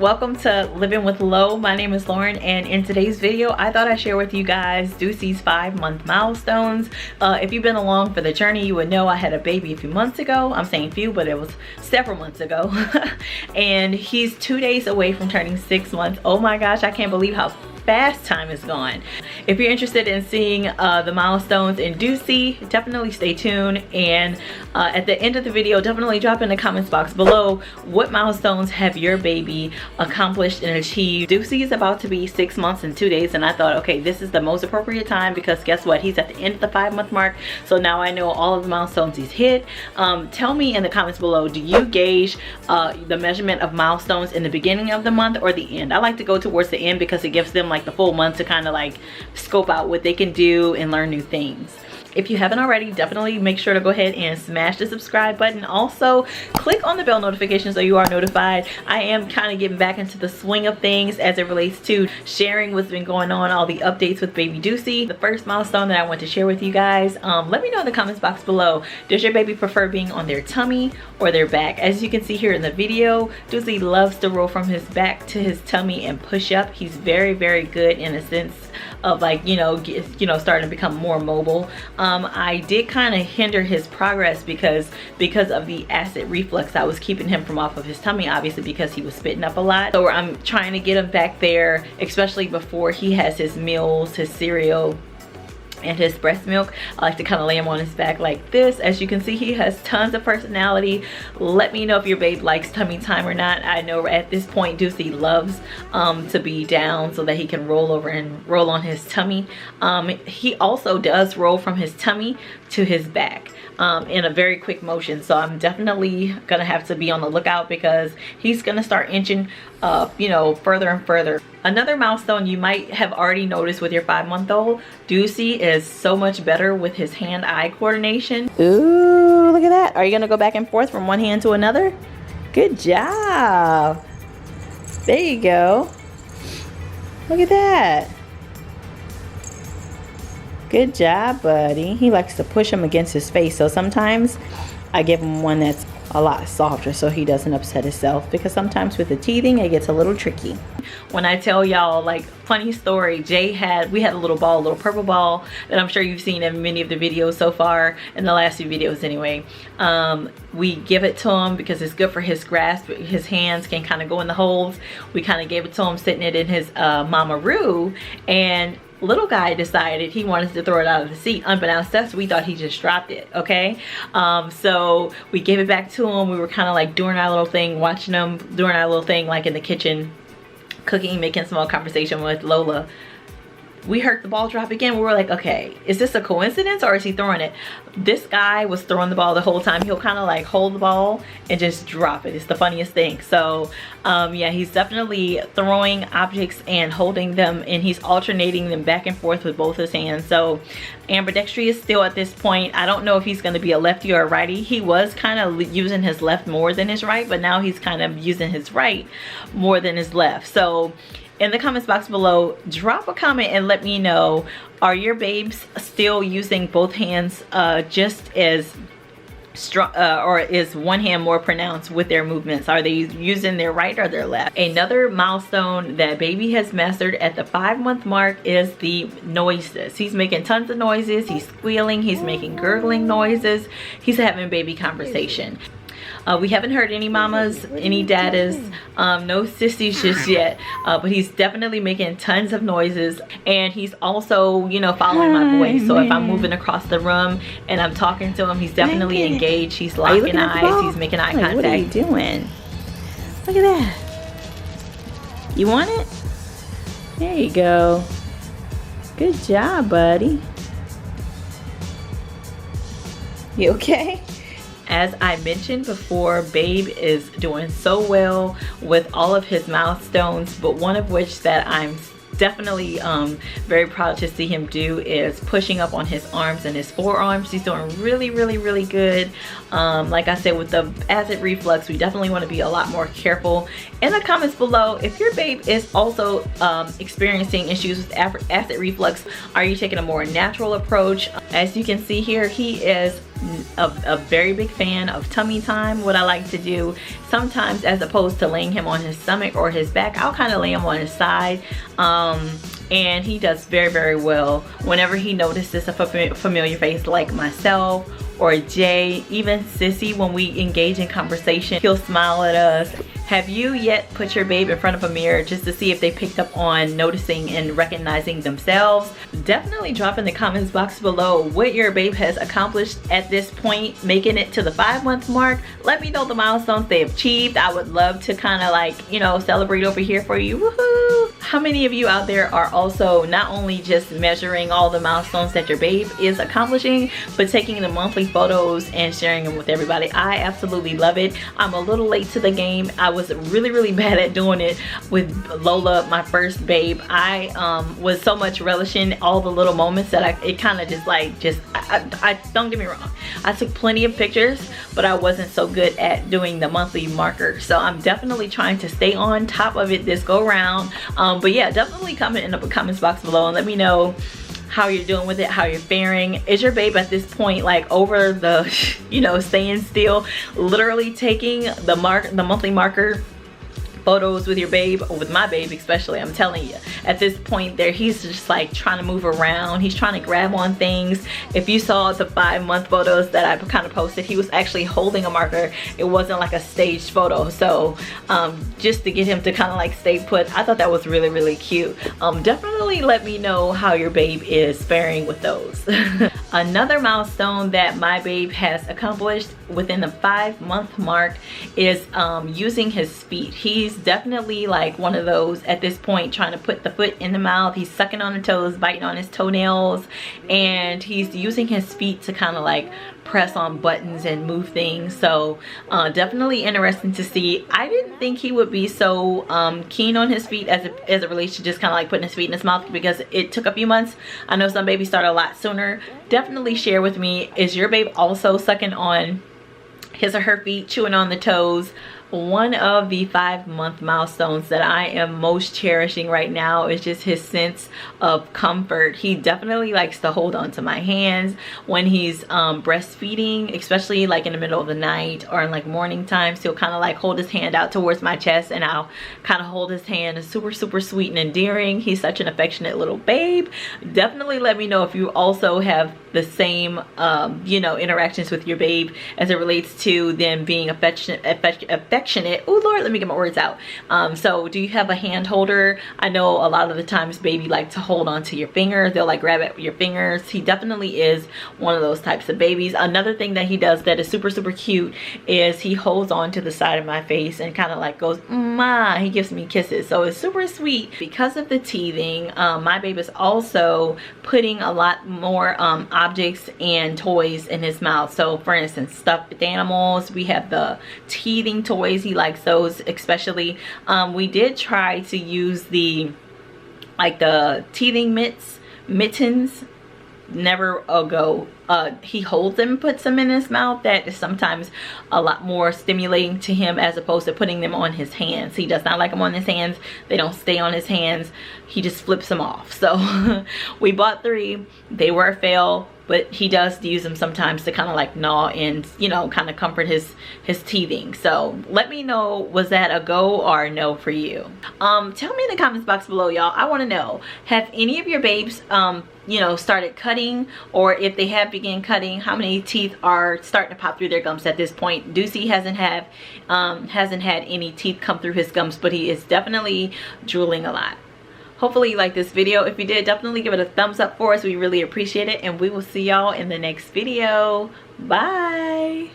welcome to Living with Lo. My name is Lauren, and in today's video I thought I'd share with you guys Deucey's 5-month milestones. If you've been along for the journey, you would know I had a baby a few months ago. I'm saying few, but it was several months ago. And he's 2 days away from turning 6 months. Oh my gosh, I can't believe how fast time is gone. If you're interested in seeing the milestones in Deucey, definitely stay tuned, and at the end of the video definitely drop in the comments box below what milestones have your baby accomplished and achieved. Deucey is about to be 6 months and 2 days, and I thought, okay, this is the most appropriate time because guess what, he's at the end of the 5-month mark, so now I know all of the milestones he's hit. Tell me in the comments below, do you gauge the measurement of milestones in the beginning of the month or the end? I like to go towards the end because it gives them like the full month to kind of like scope out what they can do and learn new things. If you haven't already, definitely make sure to go ahead and smash the subscribe button. Also, click on the bell notification so you are notified. I am kind of getting back into the swing of things as it relates to sharing what's been going on, all the updates with baby Deucey. The first milestone that I want to share with you guys, let me know in the comments box below, does your baby prefer being on their tummy or their back? As you can see here in the video, Deucey loves to roll from his back to his tummy and push up. He's very, very good in a sense of like, starting to become more mobile. I did kind of hinder his progress because of the acid reflux. I was keeping him from off of his tummy, obviously, because he was spitting up a lot. So I'm trying to get him back there, especially before he has his meals, his cereal, and his breast milk. I like to kind of lay him on his back like this. As you can see, he has tons of personality. Let me know if your babe likes tummy time or not. I know at this point Deucey loves to be down so that he can roll over and roll on his tummy. He also does roll from his tummy to his back in a very quick motion, so I'm definitely gonna have to be on the lookout because he's gonna start inching further and further. Another milestone you might have already noticed with your 5-month-old, Deucey is so much better with his hand-eye coordination. Ooh, look at that. Are you gonna go back and forth from one hand to another? Good job. There you go. Look at that. Good job, buddy. He likes to push him against his face, so sometimes I give him one that's a lot softer so he doesn't upset himself, because sometimes with the teething it gets a little tricky. When I tell y'all, like, funny story, we had a little ball, a little purple ball that I'm sure you've seen in many of the videos so far, in the last few videos anyway. We give it to him because it's good for his grasp. His hands can kind of go in the holes. We kind of gave it to him sitting it in his mama-roo, and little guy decided he wanted to throw it out of the seat. Unbeknownst to us, we thought he just dropped it, okay? So we gave it back to him. We were kind of like doing our little thing, watching him doing our little thing, like in the kitchen, cooking, making small conversation with Lola. We heard the ball drop again. We were like, okay, is this a coincidence or is he throwing it? This guy was throwing the ball the whole time. He'll kind of like hold the ball and just drop it. It's the funniest thing. So yeah, he's definitely throwing objects and holding them, and he's alternating them back and forth with both his hands. So ambidextry is still at this point. I don't know if he's going to be a lefty or a righty. He was kind of using his left more than his right, but now he's kind of using his right more than his left. So in the comments box below, drop a comment and let me know, are your babes still using both hands just as strong, or is one hand more pronounced with their movements? Are they using their right or their left? Another milestone that baby has mastered at the 5-month mark is the noises. He's making tons of noises. He's squealing, he's making gurgling noises, he's having baby conversation. We haven't heard any mamas, any daddas, no sissies just yet, but he's definitely making tons of noises, and he's also, following my voice. So if I'm moving across the room and I'm talking to him, he's definitely engaged. He's locking eyes, he's making eye contact. What are you doing? Look at that. You want it? There you go. Good job, buddy. You okay? As I mentioned before, babe is doing so well with all of his milestones, but one of which that I'm definitely very proud to see him do is pushing up on his arms and his forearms. He's doing really, really, really good. Like I said, with the acid reflux, we definitely want to be a lot more careful. In the comments below, if your babe is also experiencing issues with acid reflux, are you taking a more natural approach? As you can see here, he is a very big fan of tummy time. What I like to do sometimes, as opposed to laying him on his stomach or his back, I'll kind of lay him on his side, and he does very well whenever he notices a familiar face like myself or Jay, even Sissy. When we engage in conversation, he'll smile at us. Have you yet put your babe in front of a mirror just to see if they picked up on noticing and recognizing themselves? Definitely drop in the comments box below what your babe has accomplished at this point, making it to the 5-month mark. Let me know the milestones they have achieved. I would love to kind of like, you know, celebrate over here for you. Woohoo! How many of you out there are also not only just measuring all the milestones that your babe is accomplishing, but taking the monthly photos and sharing them with everybody? I absolutely love it. I'm a little late to the game. I was really bad at doing it with Lola, my first babe. I was so much relishing all the little moments that it kind of just I don't get me wrong, I took plenty of pictures, but I wasn't so good at doing the monthly marker. So I'm definitely trying to stay on top of it this go round. But yeah, definitely comment in the comments box below and let me know how you're doing with it, how you're faring. Is your babe at this point like over the, you know, staying still, literally taking the monthly marker photos with your babe, or with my babe especially? I'm telling you, at this point there, he's just like trying to move around, he's trying to grab on things. If you saw the 5-month photos that I kind of posted, he was actually holding a marker. It wasn't like a staged photo. So just to get him to kind of like stay put, I thought that was really cute. Definitely let me know how your babe is faring with those. Another milestone that my babe has accomplished within the 5-month mark is using his feet. He's definitely like one of those at this point, trying to put the foot in the mouth. He's sucking on the toes, biting on his toenails, and he's using his feet to kind of like press on buttons and move things. So definitely interesting to see. I didn't think he would be so keen on his feet as it relates to just kind of like putting his feet in his mouth, because it took a few months. I know some babies start a lot sooner. Definitely share with me, is your babe also sucking on his or her feet, chewing on the toes? One of the 5-month milestones that I am most cherishing right now is just his sense of comfort. He definitely likes to hold on to my hands when he's breastfeeding, especially like in the middle of the night or in like morning times. He'll kind of like hold his hand out towards my chest and I'll kind of hold his hand. It's super sweet and endearing. He's such an affectionate little babe. Definitely let me know if you also have the same you know, interactions with your babe as it relates to them being affectionate. Oh Lord, let me get my words out. So do you have a hand holder? I know a lot of the times baby like to hold on to your fingers. They'll like grab at your fingers. He definitely is one of those types of babies. Another thing that he does that is super cute is he holds on to the side of my face and kind of like goes, "Ma." He gives me kisses. So it's super sweet. Because of the teething, my baby is also putting a lot more objects and toys in his mouth. So for instance, stuffed animals. We have the teething toys. He likes those especially. We did try to use the teething mittens. Never a go. He holds them, puts them in his mouth. That is sometimes a lot more stimulating to him as opposed to putting them on his hands. He does not like them on his hands. They don't stay on his hands. He just flips them off. So we bought 3. They were a fail, but he does use them sometimes to kind of like gnaw and, you know, kind of comfort his teething. So let me know, was that a go or a no for you? Tell me in the comments box below, y'all. I want to know, have any of your babes you know, started cutting, or if they have begun cutting, how many teeth are starting to pop through their gums at this point? Deucey hasn't had any teeth come through his gums, but he is definitely drooling a lot. Hopefully you liked this video. If you did, definitely give it a thumbs up for us. We really appreciate it, and we will see y'all in the next video. Bye.